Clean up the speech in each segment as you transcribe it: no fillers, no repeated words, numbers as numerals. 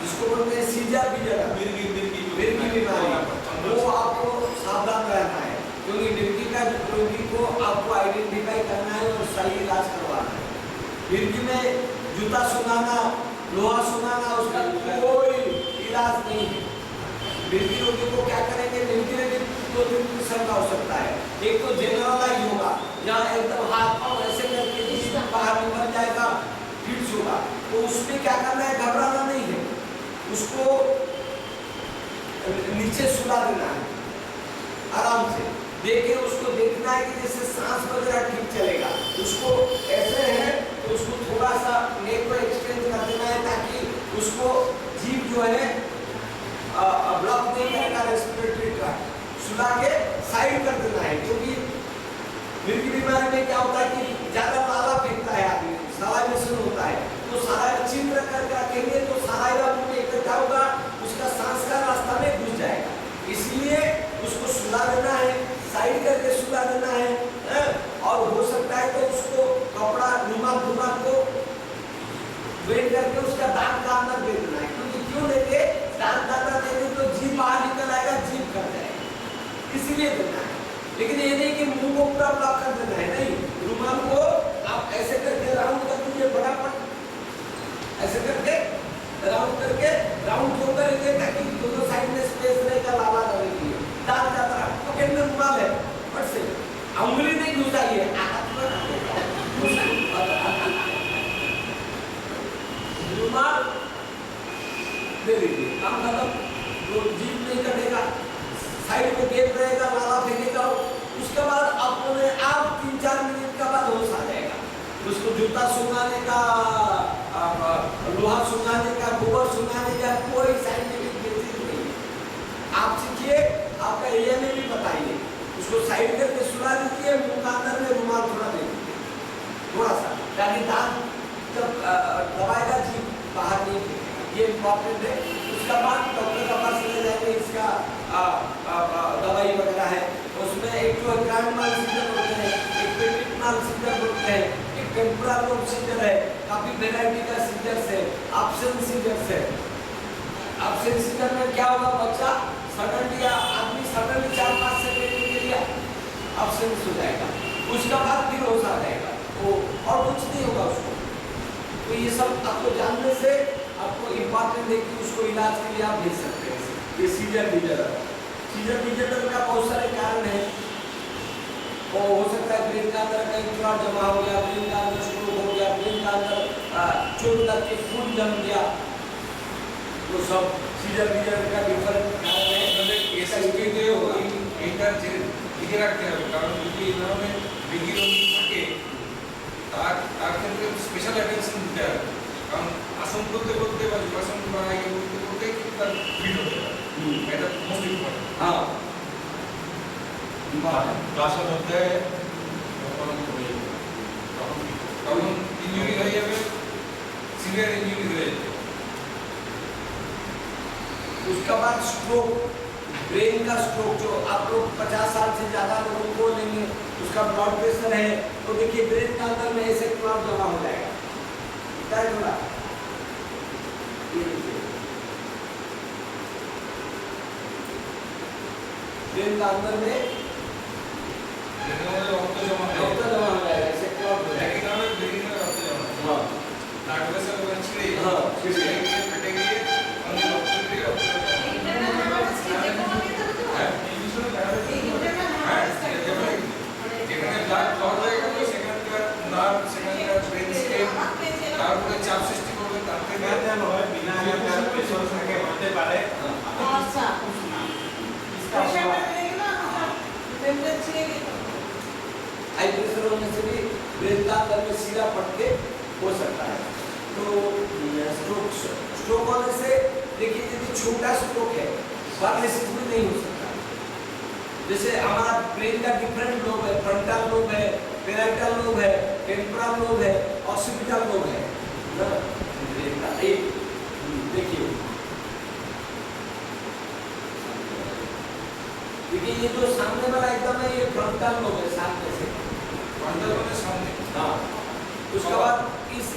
जिसको बोलते हैं सीजर मिर्गी बीमारी, वो आपको सावधान रहना है, क्योंकि मिर्गी का रोगी को आपको आइडेंटिफाई करना है और सही इलाज करवाना है। मिर्गी में जूता सुनाना, लोहा सुनाना, उसका कोई इलाज नहीं है। मिर्गी रोगी को क्या करेंगे, मिर्गी में भी 2-3 किस्म का हो सकता है। एक तो जनरलाइज होगा, जहाँ एकदम हाथ पाँव ऐसे करके जिसमें बाहर निकल जाएगा, फिट्स होगा, तो उसमें क्या करना है, घबराना नहीं है, उसको नीचे सुला देना है आराम से, देखे उसको देखना है कि जैसे सांस वगैरह ठीक चलेगा। उसको ऐसे है तो उसको थोड़ा सा नेक को एक्सटेंड कर देना है ताकि उसको जीभ जो है ब्लॉक नहीं करेगा रेस्पिरेटरी ट्रैक्ट, सुला के साइड कर देना है। क्योंकि मिर्गी बीमारी में क्या होता है कि ज्यादा लाला फेंकता है आदमी, सलाइवेशन होता है, तो सारा चिंत्र करके रखेंगे तो सारा मुंह में इकट्ठा होगा, उसका सांस का रास्ता में घुस जाएगा। इसलिए उसको सुला देना है, साइड करके सुला देना है, और हो सकता है तो उसको कपड़ा रुमाल को वेट करके उसका दांत का अंदर दे देना है। क्योंकि क्यों देंगे, दांत का अंदर देंगे तो जीभ बाहर निकल आएगा, जीभ कट जाएगा, इसीलिए देना है। लेकिन ये नहीं कि मुंह को पूरा ब्लॉक कर देना है, नहीं, रुमाल को आप ऐसे करके राउंड कर दीजिए, फटाफट ऐसे करके राउंड क्यों करेंगे, ताकि दोनों साइड में स्पेस रहेगा, लाला रहेगी, दांत जाता है। तो कहने रुमाल है, फट से उंगली नहीं घुसाइए, रुमाल दे दीजिए, काम खत्म। तो जीभ नहीं कटेगा, साइड में गैप रहेगा, लाला फेंकेगा, उसके बाद अपने आप 3-4 मिनट का बाद होश आ जाएगा। उसको जूता सुंघाने का, लोहा सुंघाने का, गोबर सुंघाने का कोई साइंटिफिक बेसिस नहीं है। आप सीखिए, आपका एरिया में भी बताइए, उसको साइड करके सुला दीजिए, मुंह का अंदर में रुमाल थोड़ा दे दीजिए, थोड़ा सा, ताकि दांत जब दबाएगा जीभ बाहर नहीं फेंकेगा, ये इम्पोर्टेंट है। उसका बाद डॉक्टर का पास ले जाएंगे, इसका दवाई वगैरह है, उसमें एक तो ग्रैंड माल सीजर होते हैं, एक पेटिट माल सीजर होते हैं, एक टेम्पोरल लोब सीजर है, काफी वैरायटी का सीजर्स है, ऑप्शन सीजर्स है। ऑप्शन सीजर में क्या होगा, बच्चा सडनली आदमी सडनली 4-5 सेकंड के लिए ऑप्शन हो जाएगा, उसका बाद फिर होश आ जाएगा, वो और कुछ नहीं होगा उसको। तो ये सब आपको जानने से आपको इम्पोर्टेंट है कि उसको इलाज के लिए आप भेज सकते हैं। ये सीजर डिजिटल का बहुत सारे कारण है, वो हो सकता है ब्रेन का अंदर कहीं क्लॉट जमा हो गया, ब्रेन का अंदर स्ट्रोक हो गया, ब्रेन का अंदर चोट लग के खून जम गया, तो सब सीजर का डिफरेंट कारण है। লিখে রাখতে হবে, কারণ যদি এই ধরনের বিজ্ঞ রোগী থাকে তার ক্ষেত্রে স্পেশাল অ্যাটেনশন দিতে হবে, কারণ আসন করতে করতে বা যোগাসন বা ইয়ে করতে করতে কিন্তু তার ভিড় হতে পারে, এটা মোস্ট ইম্পর্টেন্ট। হ্যাঁ, ক্লাসের মধ্যে তখন ইঞ্জুরি হয়ে যাবে, সিভিয়ার ইঞ্জুরি হয়ে যাবে। उसका बाद स्ट्रोक, ब्रेन का स्ट्रोक, जो आप लोग 50 साल से ज्यादा लोगों को लेंगे, उसका ब्लड प्रेशर है, तो देखिए ब्रेन के अंदर में ऐसे क्लॉट जमा हो जाएगा, क्या होगा, ब्रेन के अंदर में রক্ত জমা हो जाएगा, ऐसे क्लॉट हो जाएगा। একই ধরনের ব্রেনে রক্ত জমা হয়। हाँ, ব্লাড ভেসেল ওখানে ছিঁড়ে हाँ, ছিঁড়ে গিয়ে ফেটে গিয়ে অনেক রক্ত দিয়ে রক্ত যেখানে ব্লাড ক্লট হয়ে গেল সেখানকার নার্ভ, সেখানকার ব্রেন স্টেম, তারপরে চাপ সৃষ্টি করবে, তার থেকে বিনা প্রেশার থাকে হতে পারে। আচ্ছা, हाई प्रेशर होने से भी ब्रेन का अंदर में सीधा फट के हो सकता है। तो स्ट्रोक होने से देखिए, यदि छोटा स्ट्रोक है, पैरालिसिस में नहीं हो सकता। जैसे हमारा ब्रेन का डिफरेंट लोब है, फ्रंटल लोब है, पैराइटल लोब है, टेम्पोरल लोब है, ऑक्सीपिटल लोब है ना, ब्रेन का एक देखिए ये जो सामने वाला एकदम है, ये फ्रंटल लोब है, सामने से फ्रंटल में सामने। हाँ, उसके बाद इस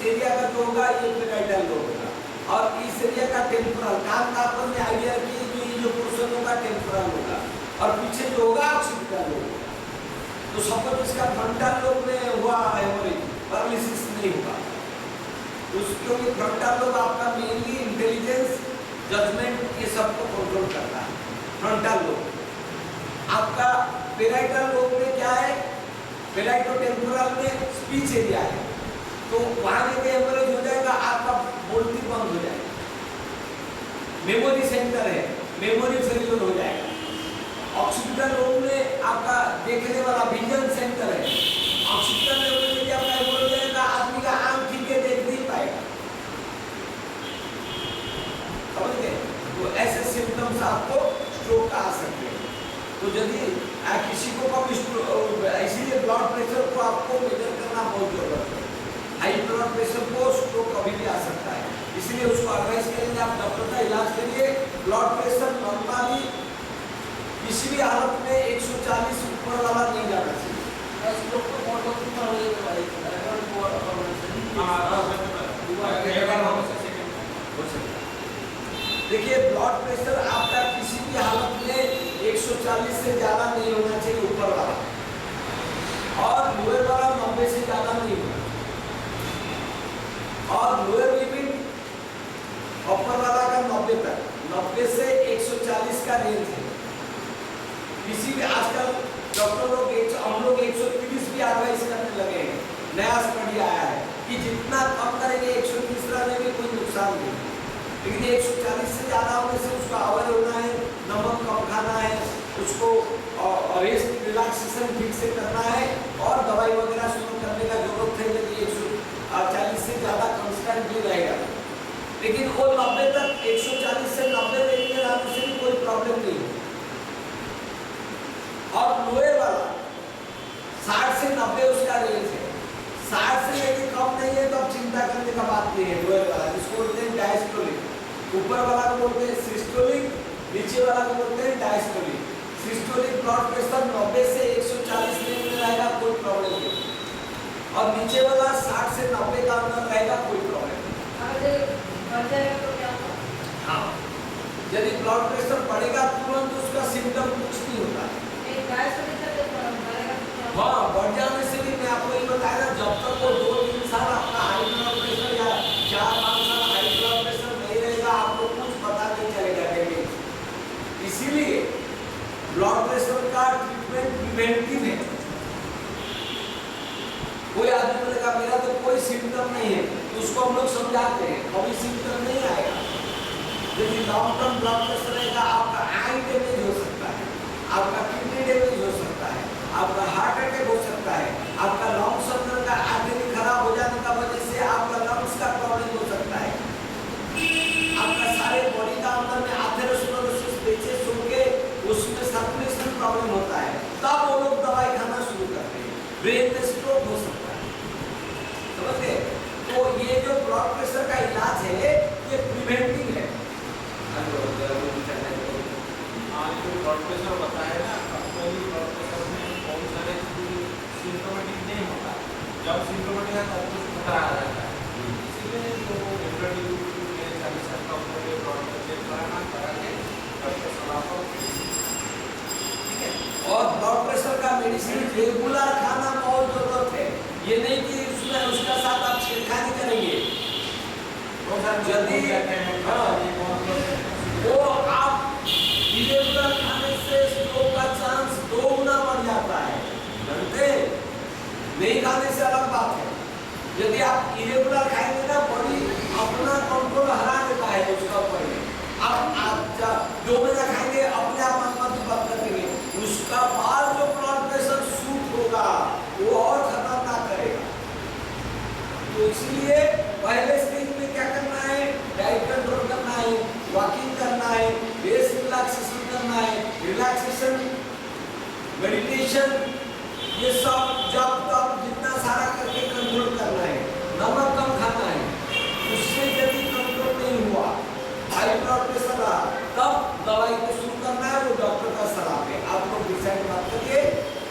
एरिया का जो होगा ये पैराइटल लोब होगा, और इस एरिया का टेम्पोरल, कान का अपन ने आइडिया की जो पोर्शन होगा टेम्पोरल होगा और पीछे जो होगा ऑक्सीपिटल होगा। तो सपोज इसका फ्रंटल लोब में हुआ हेमोरेज, पैरालिसिस नहीं होगा क्योंकि फ्रंटल लोब आपका मेनली इंटेलिजेंस, जजमेंट ये सबको कंट्रोल करता है। फ्रंटल लोब आपका पेराइटल लोब में क्या है, पेराइटोटेम्पोरल में स्पीच एरिया है, तो वहां में हेमोरेज हो जाएगा, आपका बोलती बंद हो जाएगा। मेमोरी सेंटर है, मेमोरी फेलियर हो जाएगा। ऑक्सीपिटल लोब में आपका देखने वाला विजन सेंटर है, ऑक्सीपिटल लोब में यदि आपका हेमोरेज हो जाएगा, आदमी का आंख ठीक है देख नहीं पाएगा। समझ गए? तो ऐसे सिम्टम्स आपको स्ट्रोक का आ सकते हैं। तो यदि किसी को कभी इसीलिए ब्लड प्रेशर को आपको मेजर करना बहुत जरूरत है। हाई ब्लड प्रेशर को स्ट्रोक कभी भी आ सकता है, इसलिए उसको एडवाइस करेंगे आप डॉक्टर का इलाज करिए। ब्लड प्रेशर नॉर्मली किसी भी हालत में 140 ऊपर वाला नहीं जाना चाहिए। देखिए ब्लड प्रेशर आपका किसी भी हालत में 140 से ज्यादा नहीं होना चाहिए ऊपर वाला, और लोअर वाला 90 से ज्यादा नहीं होना, और लोअर लिमिट अपर वाला का 90 तक, 90 से 140 का रेंज है। किसी भी आजकल डॉक्टर लोग हम लोग 130 भी एडवाइस करने लगे हैं, नया स्टडी आया है कि जितना कम करेंगे 130 रहने में कोई नुकसान नहीं, लेकिन 140 से ज़्यादा होने से उसको अवेयर होना है, नमक कम खाना है, उसको रेस्ट रिलैक्सेशन ठीक से करना है, और दवाई वगैरह शुरू करने का जरूरत है यदि 140 से ज़्यादा कंस्टेंटली रहेगा। लेकिन वो 90 तक 140 से 90 रेंज में रहने से भी कोई प्रॉब्लम नहीं है। और लोअर वाला 60 से 90 उसका रेंज है, 60 से यदि कम नहीं है तो अब चिंता करने का बात नहीं है। लोअर वाला जिसको बोलते हैं डायस्टोलिक, ऊपर वाला को बोलते हैं सिस्टोलिक, नीचे वाला को बोलते हैं डायस्टोलिक। सिस्टोलिक ब्लड प्रेशर 90 से 140 रेंज में रहेगा, कोई प्रॉब्लम नहीं, और नीचे वाला 60 से 90 का अंदर रहेगा, कोई प्रॉब्लम नहीं। हाँ, यदि ब्लड प्रेशर बढ़ेगा तुरंत उसका सिम्टम कुछ नहीं होता है। हाँ, बढ़ जाने से भी मैं आपको ये बताया ना, जब तक वो 2-3 साल आपका हाई ब्लड प्रेशर या 4-5 साल हाई ब्लड प्रेशर नहीं रहेगा, आपको कुछ पता नहीं चलेगा डेली। इसीलिए ब्लड प्रेशर का ट्रीटमेंट प्रिवेंटिव है। कोई आदमी बोलेगा मेरा तो कोई सिम्टम नहीं है, तो उसको हम लोग समझाते हैं कभी सिम्टम नहीं आएगा। यदि लॉन्ग टर्म ब्लड प्रेशर रहेगा, आपका आई डैमेज हो सकता है, आपका किडनी डैमेज हो सकता है, आपका हार्ट अटैक हो सकता है, आपका लंग्स अंदर का आर्टरी खराब हो जाने का वजह से आपका लंग्स का प्रॉब्लम हो सकता है, आपका सारे बॉडी का अंदर में एथेरोस्क्लेरोसिस पेचेस होके उसमें सर्कुलेशन प्रॉब्लम होता है, तब वो लोग दवाई खाना शुरू करते हैं, ब्रेन में स्ट्रोक हो सकता है। समझ गए? तो ये जो ब्लड प्रेशर का इलाज है ये प्रिवेंटिव है। जो ब्लड प्रेशर बताया ना, ब्लड प्रेशर में बहुत सारे सिम्टोमेटिक नहीं होता, जब सिम्टोमेटिक है तब तो खतरा आ जाता है। इसीलिए जो रेगुलरली 40 साल का उम्र में ब्लड प्रेशर कराना करा के डॉक्टर सलाह पर, ठीक है। और ब्लड प्रेशर का मेडिसिन रेगुलर खाना बहुत जरूरत है, ये नहीं कि उसमें उसका साथ आप छेड़खानी करेंगे। वो आप इरेगुलर खाने से स्ट्रोक का चांस 2 गुना बढ़ जाता है, जानते? नहीं खाने से अलग बात है, यदि आप इरेगुलर खाएंगे ना, बॉडी अपना कंट्रोल हरा देता है उसका ऊपर में। आप 2 महीना खाएंगे अपने आप बंद कर देंगे, उसका बाद जो ब्लड प्रेशर शूट होगा वो और खतरनाक करेगा। तो इसलिए पहले स्टेज में क्या करना है, डाइट कंट्रोल करना है, वॉकिंग करना है, रेस्ट रिलैक्सेशन करना है, रिलैक्सेशन मेडिटेशन, ये सब जब तक जितना सारा करके कंट्रोल करना है, नमक कम खाना है। उससे यदि कंट्रोल नहीं हुआ, हाई ब्लड प्रेशर रहा, तब दवाई को शुरू करना है, वो डॉक्टर का सलाह है। आप लोग डिसाइड मत करिए,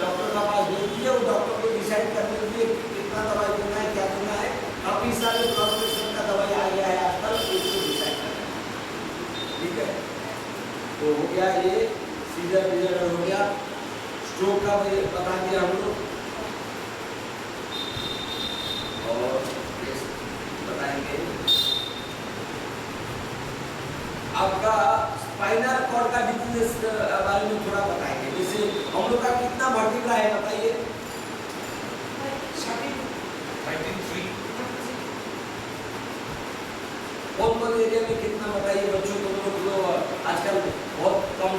डॉक्टर का पास भेज दीजिए, वो डॉक्टर को डिसाइड करने के लिए कितना दवाई देना है, क्या देना है। काफी सारे ब्लड प्रेशर का दवाई आ गया है आजकल, उसको डिसाइड करना है। तो हो गया ये सीजर डिजाइनर हो गया, स्ट्रोक का भी बता दिया हम लोग, और बताएंगे आपका स्पाइनल कॉर्ड का डिजीज बारे में थोड़ा बताएंगे। जैसे हम लोग का कितना वर्टिब्रा है बताइए? 33 कौन एरिया में कितना बताइए बच्चों को? लोग आजकल बहुत कम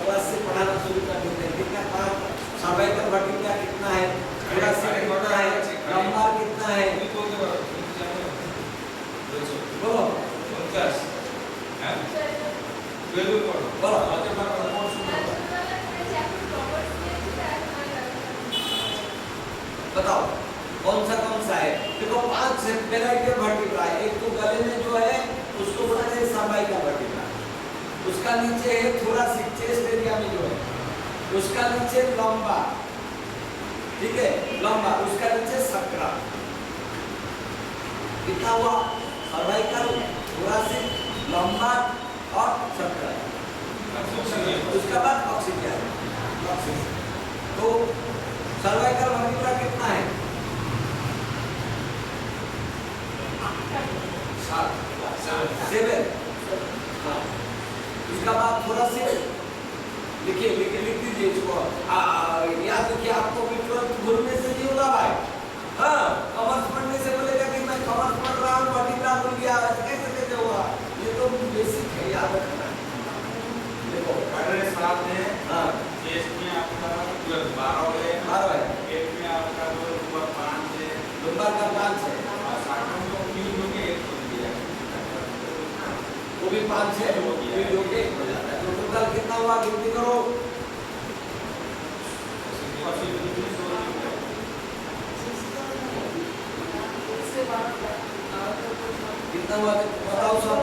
क्लास से पढ़ाना शुरू कर देते हैं। कितना सर्वाइकल वर्टिब्रा कितना है, थोरासिक कितना है, लंबार कितना है, बोलो 50 हैं 12 पढ़ो बोलो। बताओ कौन सा है? देखो 5 वेराइटी वर्टिब्रा है। एक तो गले में जो है उसको बोलते हैं सर्वाइकल वर्टिब्रा, उसका नीचे है थोरासिक चेस्ट एरिया में जो है, उसका नीचे लंबा, ठीक है लंबा, उसका नीचे सक्रा। कितना हुआ? सर्वाइकल, थोरासिक, लंबा और सक्रा। उसके बाद ऑक्सीजन। तो सर्वाइकल वर्टिब्रा कितना है? 7। हाँ, उसका बाद थोरासिक लिखिए, लिख दीजिए इसको, याद रखिए। आपको भी तुरंत भूलने से नहीं होगा भाई। हाँ, कॉमर्स पढ़ने से बोलेगा कि मैं कॉमर्स पढ़ रहा हूँ, वर्टिब्रा भूल गया, कैसे होगा? ये तो बेसिक है, याद रखना है। देखो एड्रेस साथ में, हाँ चेस्ट में आपका 12 है, पेट में आपका जो ऊपर 5 है, लंबा का 5 है, और साइडों में 3 होंगे, 1 हो गया, वो भी 5 है, वो भी लोगे हो जाता है। तो टोटल कितना हुआ गिनती करो? कितना हुआ बताओ सब?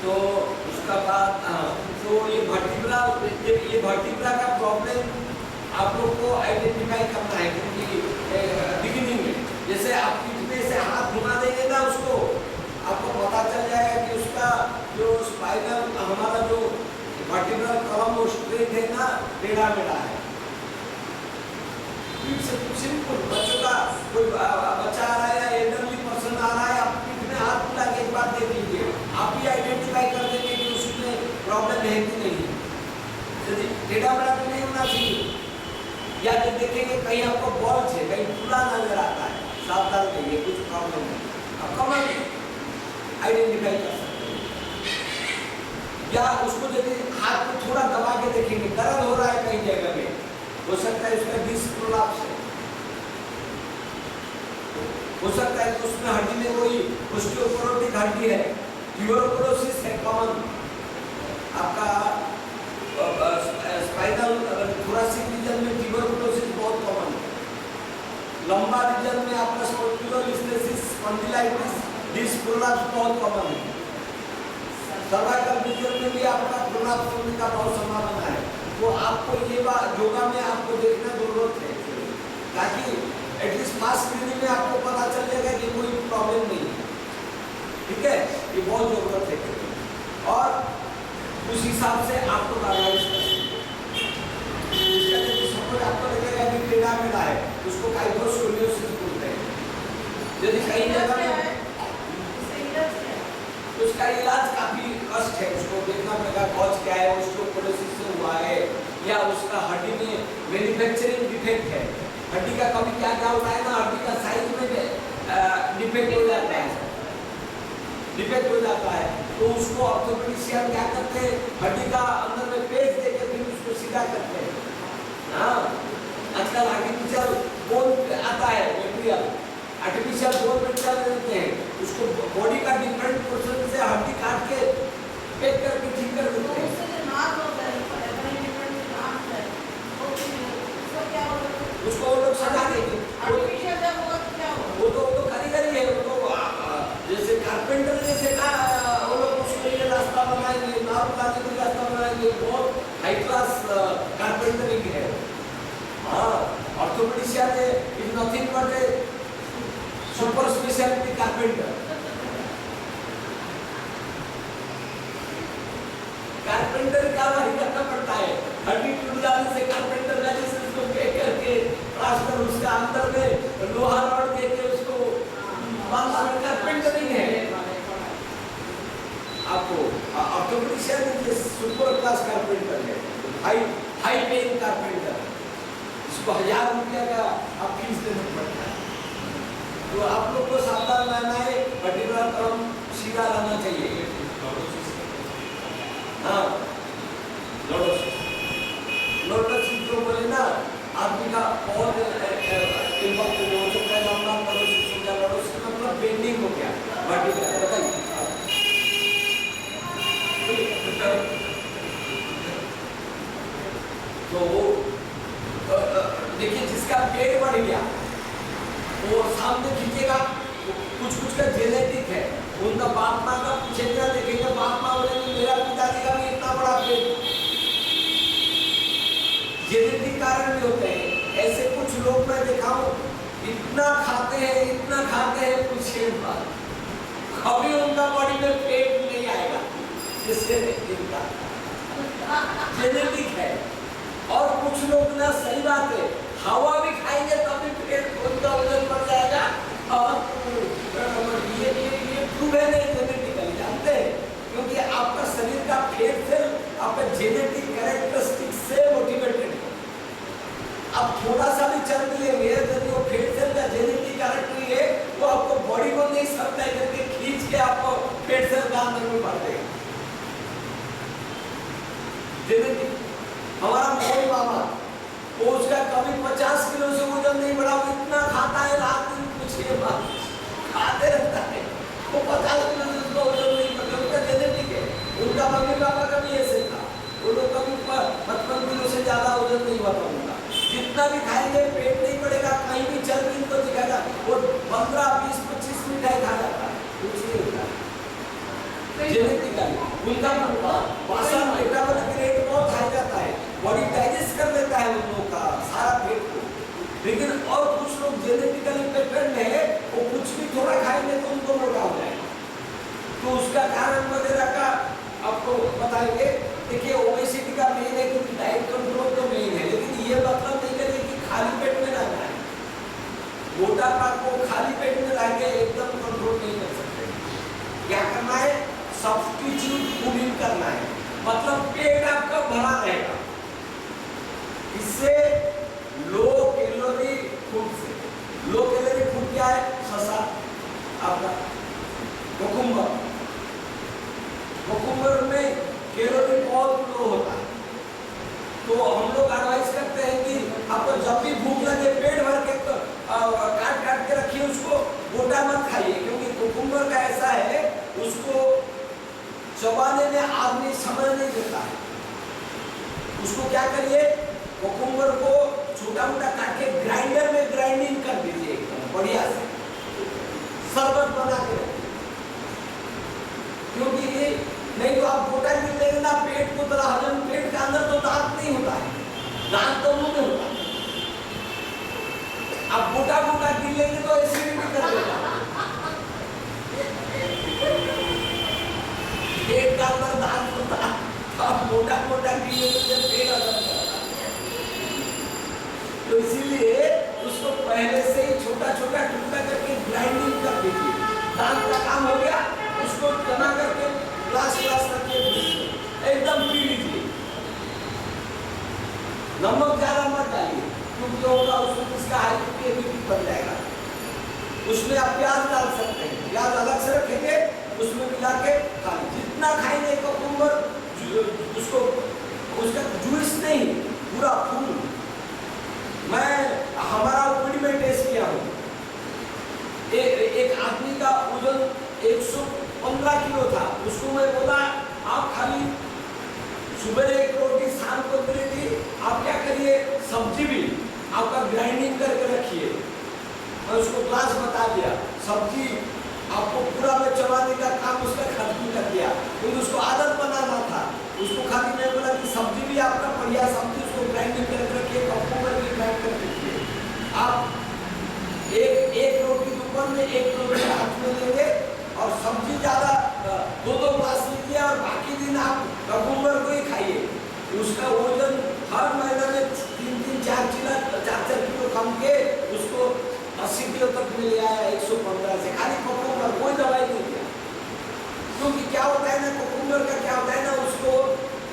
तो उसका बाद तो ये वर्टिब्रा का प्रॉब्लम आप लोग को आइडेंटिफाई करना है, क्योंकि बिगिनिंग में जैसे आप पीठ में से हाथ घुमा देंगे ना, उसको आपको पता चल जाएगा कि उसका जो स्पाइनल हमारा जो वर्टिब्रल कॉलम वो स्ट्रेट है ना, टेढ़ा मेढ़ा है। पीठ से सिंपल बच्चों का कोई बच्चा आ रहा है या एल्डरली पर्सन आ रहा है, आप पीठ में हाथ मिला के एक बार देख लीजिए, आप ही आइडेंटिफाई कर देंगे कि उसमें प्रॉब्लम है कि नहीं। यदि टेढ़ा मेढ़ा तो नहीं होना चाहिए, या जब देखेंगे कहीं आपको बॉल्स है, कहीं खुला नजर आता है, सावधान रहिए, कुछ प्रॉब्लम है, आप कमर आइडेंटिफाई कर सकते हैं। या उसको यदि हाथ को थोड़ा दबा के देखेंगे, दर्द हो रहा है कहीं जगह में, हो सकता है उसका डिस्क प्रोलैप्स है, हो सकता है कि उसमें हड्डी में कोई ऑस्टियोपोरोटिक हड्डी है, ट्यूबरकुलोसिस है कॉमन, आपका स्पाइनल थोरासिक रीजन में ट्यूबरकुलोसिस बहुत कॉमन है। लंबा रीजन में आपका स्पॉन्डिलोलिस्थेसिस, स्पॉन्डिलाइटिस, डिस्क प्रोलैप्स बहुत कॉमन है। सर्वाइकल रीजन में भी आपका प्रोलैप्स होने का बहुत संभावना है। तो आपको ये बात योगा में आपको देखना जरूरत है, ताकि एटलीस्ट मास स्क्रीनिंग में आपको पता चल जाएगा कि कोई प्रॉब्लम नहीं है, ठीक है? ये बहुत जरूरत है, और उस हिसाब से आपको एनालाइज कर सकते हैं। सपोज आपको लगेगा कि टेढ़ा मेढ़ा है, उसको काइफोस्कोलियोसिस बोलते हैं। यदि कई जगह में उसका इलाज काफी कष्ट है, उसको देखना पड़ेगा कॉज क्या है, ऑस्टियोपोरोसिस से हुआ है या उसका हड्डी में मैन्युफैक्चरिंग डिफेक्ट है, हड्डी का कभी क्या क्या होता है ना, हड्डी का साइज में डिफेक्ट हो जाता है, तो उसको ऑर्थोपेडिशियन क्या करते हैं, हड्डी का अंदर में पेस्ट देके फिर उसको सीधा करते हैं। हाँ, आजकल आर्टिफिशियल बोन आता है मटेरियल, आर्टिफिशियल बोन मटेरियल देते हैं, उसको बॉडी का डिफरेंट पोर्शन से हड्डी काट के पैक करके ठीक कर देते हैं। उसको वो लोग सजा देंगे, orthopaedician is nothing but a super speciality carpenter. Carpenter का वही करना पड़ता है, हड्डी टूट जाने से कारपेंटर लाइसेंस को पे करके प्लास्टर उसका अंदर में लोहा रॉड देके उसको बांधना कारपेंटरिंग है। आपको ऑर्थोपेडिशियन ये सुपर क्लास कारपेंटर है, हाई पेइंग कारपेंटर, इसको 1000 रुपया का आप फीस देना पड़ता है। तो आप लोग को सावधान रहना है, पर्टिकुलर क्रम सीधा रहना चाहिए। हाँ, लोटस जो बोले ना, आदमी का बहुत इम्पैक्ट हो सकता है, लोटस मतलब बेंडिंग हो गया, वर्टिकल। बताइए तो वो देखिए जिसका पेट बढ़ गया वो सामने खींचेगा, कुछ का जेनेटिक है, उनका बाप माँ का पूछेगा, देखेगा बाप माँ बोलेंगे मेरा पिताजी का भी इतना बड़ा पेट, जेनेटिक कारण भी होते हैं। ऐसे कुछ लोग मैं देखा हूँ इतना खाते हैं पूछिए बात, कभी उनका बॉडी में पेट नहीं आएगा, जिससे इनका जेनेटिक है। और कुछ लोग ना, सही बात है, हवा भी खाएंगे तभी पेट उनका वजन बढ़ जाएगा। और ये प्रूव है नहीं जेनेटिकली, जानते हैं, क्योंकि आपका शरीर का फेट सेल आपका जेनेटिक कैरेक्टरिस्टिक से मोटिवेटेड है। अब थोड़ा सा भी चर्बी लेंगे, यदि वो फेट सेल का जेनेटिक कैरेक्टर है, वो आपको बॉडी को नहीं सप्लाई करके खींच के आपको फेट सेल का अंदर में भर देगा। जेनेटिक। हमारा मोहन मामा, वो उसका कभी 50 किलो से वजन नहीं बढ़ा, वो इतना खाता है, रात दिन पूछिए बात, खाते रहता है, वो 50 किलो से उसका वजन नहीं बढ़ा, उनका जेनेटिक है। उनका मम्मी पापा का भी ऐसे था, वो लोग कभी 55 किलो से ज्यादा वजन नहीं हुआ था उनका। जितना भी खाएंगे पेट नहीं बढ़ेगा, कहीं भी चल भी इनको दिखाएगा, वो 15, 20, 25 मिठाई खा जाता है, कुछ नहीं होता जेनेटिकली। उनका पाचन मेटाबॉलिक रेट बहुत हाई जाता है, बॉडी डाइजेस्ट कर लेता है उन लोगों का सारा पेट को। लेकिन और कुछ लोग जेनेटिकली पेटेंट है, वो कुछ भी थोड़ा खाएंगे तो उनको मोटा हो जाएगा। तो उसका कारण वगैरह का आपको बताएंगे। देखिए ओबेसिटी का मेन है कि डाइट कंट्रोल तो मेन है, लेकिन ये मतलब नहीं करिए कि खाली पेट में रहना है। मोटापा को खाली पेट में रह के एकदम कंट्रोल नहीं कर सकते। क्या करना है? सब्स्टिट्यूट फूडिंग करना है, मतलब पेट आपका भरा रहेगा। इससे लो कैलोरी फूड से, लो कैलोरी फूड क्या है? शसा, आपका कुकुम्बर में कैलोरी बहुत लो होता है। तो हम लोग एडवाइस करते हैं कि आपको जब भी भूख लगे पेट भर के काट काट के रखिए, उसको गोटा मत खाइए, क्योंकि कुकुम्बर का ऐसा है उसको चबाने में आदमी समय नहीं देता है। उसको क्या करिए, कुकुम्बर को छोटा मोटा काट के ग्राइंडर में ग्राइंडिंग कर दीजिए एकदम बढ़िया से, शरबत बना के, क्योंकि नहीं तो आप गोटा गिर लेंगे ना, पेट को तरह हजम, पेट के अंदर तो दांत नहीं होता है, दांत तो मुंह में होता है। आप गोटा गोटा गिर लेंगे तो एसिडिटी कर देगा, पेट का अंदर दांत होता है, आप मोटा मोटा गिर लेंगे तो पेट हजम करता है। तो इसीलिए उसको पहले से ही छोटा छोटा टुकड़ा करके ग्राइंडिंग कर दीजिए, दांत का काम हो गया, उसको तना करके ग्लास रखिए, एकदम पी लीजिए। नमक ज्यादा मत डालिए, क्योंकि होगा उसमें इसका हाइड्रोफोबिक बन जाएगा। उसमें आप प्याज डाल सकते हैं, प्याज अलग से रखेंगे, उसमें मिला के खा लीजिए। जितना खाएंगे कुकुम्बर, उसको उसका जूस नहीं, पूरा फूल। मैं हमारा ओपीडी में टेस्ट किया हूँ, एक आदमी का वजन 115 किलो था, उसको मैं बोला आप खाली सुबह एक रोटी शाम को मिलेगी, आप क्या करिए सब्जी भी आपका ग्राइंडिंग करके रखिए। मैं उसको क्लास बता दिया, सब्जी आपको पूरा में चबाने का काम उसका खत्म कर दिया, क्योंकि उसको आदत बनाना था। उसको खाली मैं बोला कि सब्जी भी आपका बढ़िया सब्जी उसको ग्राइंडिंग करके रखिए, कुकुम्बर भी ग्राइंड कर रखिए,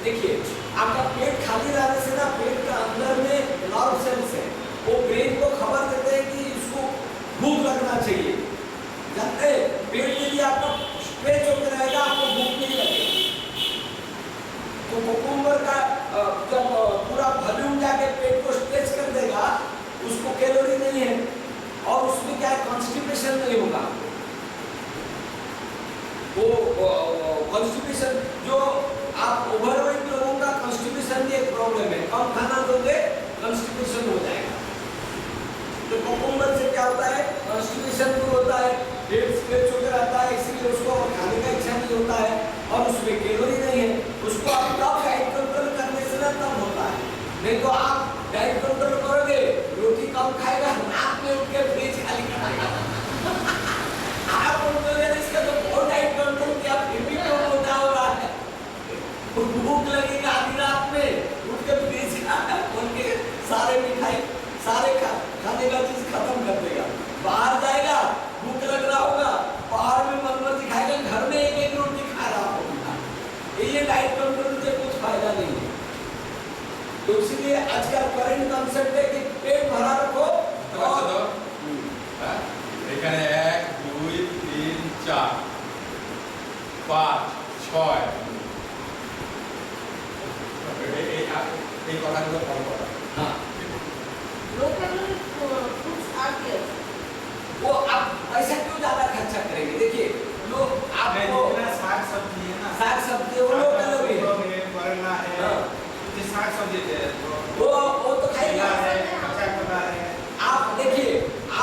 देखिए आपका पेट खाली रहने से ना पेट के अंदर में नर्व सेल्स है, वो ब्रेन को खबर देते हैं कि इसको भूख लगना चाहिए। जानते हैं पेट यदि आपका स्ट्रेच होकर रहेगा आपको भूख नहीं लगेगी। तो कुकुम्बर का जब पूरा वॉल्यूम जाके पेट को स्ट्रेच कर देगा, उसको कैलोरी नहीं है और उसमें क्या कॉन्स्टिपेशन नहीं होगा। वो कॉन्स्टिपेशन जो आप ओवरवेट लोगों का कॉन्स्टिपेशन भी एक प्रॉब्लम है, कम खाना दोगे कॉन्स्टिपेशन हो जाएगा। तो कुकुम्बर से क्या होता है, कॉन्स्टिपेशन दूर होता है, पेट स्ट्रेच होकर रहता है, इसलिए उसको खाने का इच्छा नहीं होता है और उसमें कैलोरी नहीं है। उसको आप तब डाइट कंट्रोल करने से ना तब होता है, नहीं तो आप डाइट कंट्रोल करोगे, रोटी कम खाएगा, नाक में उठ के फ्रिज खाली कराएगा। आप बोलोगे इसका तो बहुत डाइट कंट्रोल किया फिर भी क्यों होता हो रहा है। भूख लगेगा आधी रात में उठ के फ्रिज खोल के सारे मिठाई सारे खाने का चीज खत्म कर देगा। बाहर जाएगा, भूख लग रहा होगा, बाहर में मनमर्जी खाएगा, घर में एक एक रोटी खा रहा होगा। ये डाइट कंट्रोल से कुछ फायदा नहीं है। तो इसलिए आज का करंट कॉन्सेप्ट है कि पेट भरा रखो और এখানে 1 2 3 4 5 6 এই কথাগুলো ফলো করা। हाँ लोकल फूड्स आर देयर। वो आप पैसा क्यों ज्यादा खर्चा करेंगे। देखिए लोग आपको जितना साग सब्जी है ना, साग सब्जी वो लोकल भी है, करेला है, हाँ। जो साग सब्जी है वो तो खाएगा। है, कच्चा पका है। आप देखिए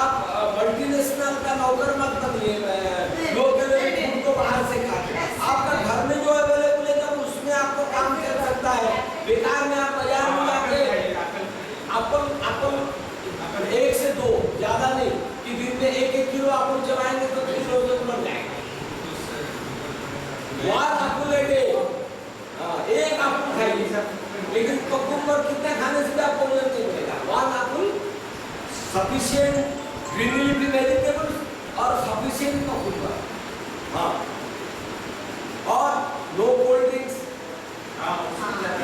आप मल्टीनेशनल का नौकर मत बनिए, लोकल फूड को बाहर से खाइए। आपका घर में जो अवेलेबल है जब उसमें आपको काम कर सकता है। बेकार में आप बाजार में जाके अपन 1 से 2 ज्यादा नहीं कि दिन में 1-1 किलो आप चलाएंगे तो 3 रोज बन जाएगा। वन एप्पल ए डे, एक एप्पल खाइए, लेकिन कुकुम्बर कितने खाने से भी आपको वजन नहीं मिलेगा। One apple sufficient green leafy vegetables और सफिशिएंट कुकुम्बर। हाँ और no cold drinks,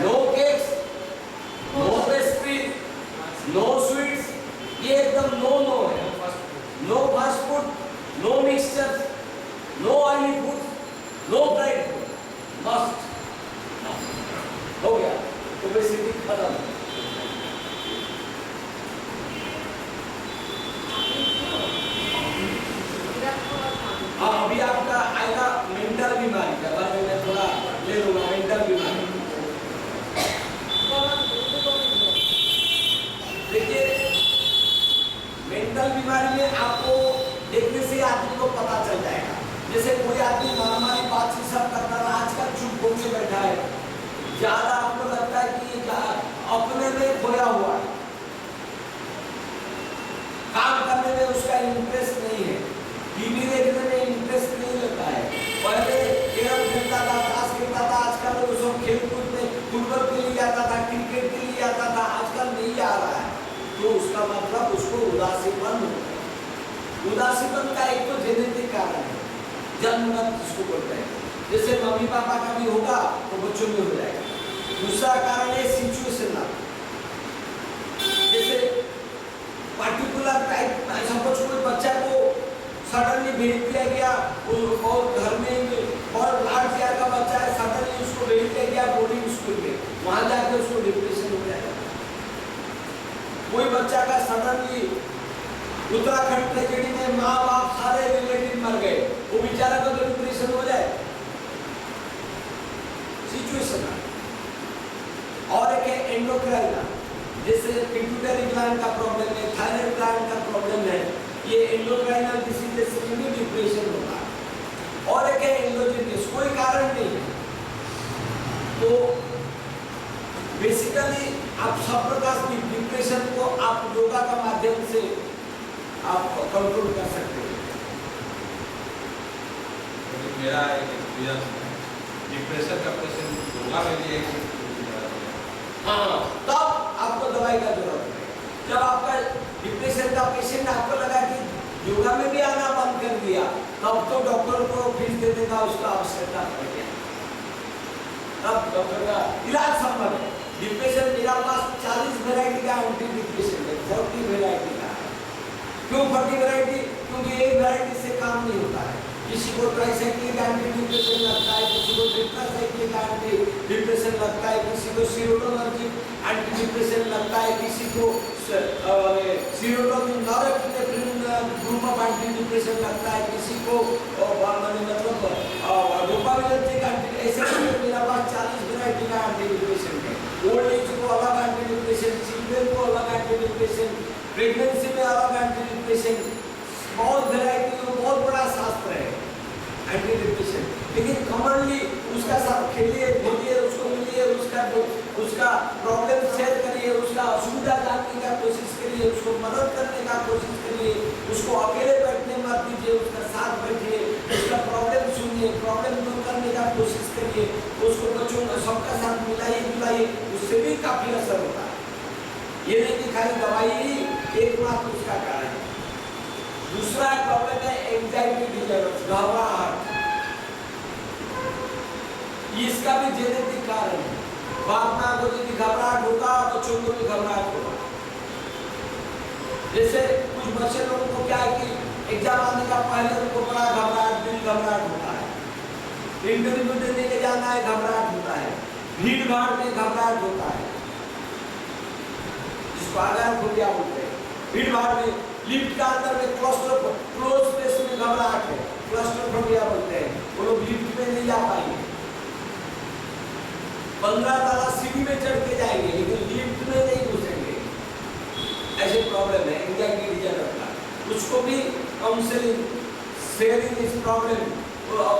no cakes, no pastry, no sweets, ये एकदम नो है। No fast food, no mixture, no oily food, no fried food, must. हो गया ओबेसिटी खत्म। हाँ अभी आपका आएगा मेंटल बीमारी का बारे में मैं थोड़ा ले लूंगा। मेंटल बीमारी देखिए मेंटल बीमारी में आपको देखने से आदमी को पता चल जाएगा। जैसे कोई आदमी नॉर्मली बात से सब करता था, आजकल चुप होकर बैठा है, ज्यादा आपको लगता है कि अपने में खोया हुआ है, काम करने में उसका इंटरेस्ट नहीं है, टीवी देखने में इंटरेस्ट नहीं लगता है। पहले कैरम खेलता था, ताश खेलता था, आजकल वो सब खेलकूद में फुटबॉल के लिए आता था, क्रिकेट के लिए आता था, आजकल नहीं आ रहा है। तो उसका मतलब उसको उदासीपन होता है। उदासीपन का एक तो जेनेटिक कारण है, जन्मगत जिसको बोलते हैं, जैसे मम्मी पापा का भी होगा तो बच्चों में हो जाएगा। दूसरा कारण है सिचुएशनल, जैसे पार्टिकुलर टाइप, सपोज कोई बच्चा को सडनली भेज दिया गया और घर में और लाड प्यार का बच्चा है, सडनली उसको भेज दिया गया बोर्डिंग स्कूल में, वहां जाकर उसको डिप्रेशन हो जाएगा। कोई बच्चा का सडनली उत्तराखंड ट्रेजेडी में माँ बाप सारे रिलेटिव मर गए, वो बेचारा का तो डिप्रेशन हो जाए। सिचुएशन और एक है एंडोक्राइन, जैसे पिट्यूटरी ग्लैंड का प्रॉब्लम है, थायराइड ग्लैंड का प्रॉब्लम है, ये एंडोक्राइनल डिसीजेस से भी डिप्रेशन होता है। और एक है एंडोजेनियस, कोई कारण नहीं है। तो बेसिकली आप सब प्रकार की डिप्रेशन को आप योगा का माध्यम से आप कंट्रोल कर सकते हैं। मेरा एक एक्सपीरियंस है, डिप्रेशन का पेशेंट योगा में भी एक हाँ तब आपको दवाई का जरूरत है। जब आपका डिप्रेशन का पेशेंट आपको लगा कि योगा में भी आना बंद कर दिया, तब तो डॉक्टर को फीस देने का उसका आवश्यकता पड़ गया। अब डॉक्टर का इलाज संभव है। डिप्रेशन मेरा पास 40 वैरायटी का एंटी डिप्रेशन है, 40 वैरायटी का है। क्यों 40 वैरायटी? क्योंकि एक वैरायटी से काम नहीं होता है। किसी को ट्राइसाइक्लिक एंटी डिप्रेशन लगता है, किसी को टेट्रासाइक्लिक एंटी डिप्रेशन लगता है, किसी को सीरोटोनर्जिक एंटी डिप्रेशन लगता है, किसी को serotonin norepinephrine group of anti depression लगता है, किसी को मतलब डोपामिनर्जिक एंटी, ऐसे करके मेरा पास 40 वैरायटी का एंटी डिप्रेशन है। ओल्ड एज को अलग एंटी डिप्रेशन, चिल्ड्रन को अलग एंटी डिप्रेशन, प्रेगनेंसी में अलग एंटी डिप्रेशन, बहुत वैरायटी का बहुत बड़ा शास्त्र है एंटी डिप्रेशन। लेकिन कॉमनली उसका साथ खेलिए, बोलिए, उसको मिलिए, उसका प्रॉब्लम शेयर करिए, उसका असुविधा जानने का कोशिश करिए, उसको मदद करने का कोशिश करिए, उसको अकेले बैठने मत दीजिए, उसका साथ बैठिए, उसका प्रॉब्लम सुनिए, प्रॉब्लम दूर करने का कोशिश करिए, उसको बच्चों को सबका साथ मिलाइए जुलाइए, उससे भी काफी असर होता है। ये नहीं कि खाली दवाई ही एकमात्र उसका कारण है। दूसरा प्रॉब्लम है एंजाइटी डिसऑर्डर, घबराहट। इसका भी जेनेटिक कारण है। बाप माँ को यदि घबराहट होगा, बच्चों को भी घबराहट होगा। जैसे कुछ बच्चे लोगों को क्या है कि एग्जाम आने का पहले उनको बड़ा घबराहट, दिल घबराहट होता है, इंटरव्यू देने के जाना है घबराहट होता है, भीड़ भाड़ में घबराहट होता है, जिसको आगारफोबिया बोलते हैं। भीड़ भाड़ में, लिफ्ट का अंदर में क्लोज स्पेस में घबराहट है, क्लस्ट्रोफोबिया बोलते हैं। वो लोग लिफ्ट में नहीं जा पाएंगे, 15 ताला सीढ़ी में चढ़ के जाएंगे लेकिन लिफ्ट में नहीं घुसेंगे। ऐसे प्रॉब्लम है एंजाइटी डिसऑर्डर का। उसको भी काउंसलिंग, शेयरिंग इस प्रॉब्लम,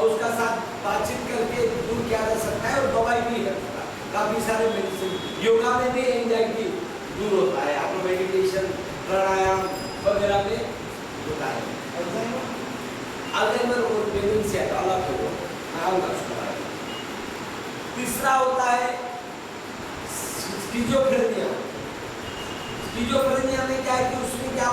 उसका साथ बातचीत करके दूर किया जा सकता है और दवाई भी है, काफी सारे मेडिसिन। योगा में भी एंजाइटी दूर होता है, आपको मेडिटेशन, प्राणायाम वगैरह में होता है। अल्जाइमर और डिमेंशिया अलग है, वो नाम का उसका है। तीसरा होता है स्किज़ोफ्रेनिया। स्किज़ोफ्रेनिया में क्या है कि उसमें क्या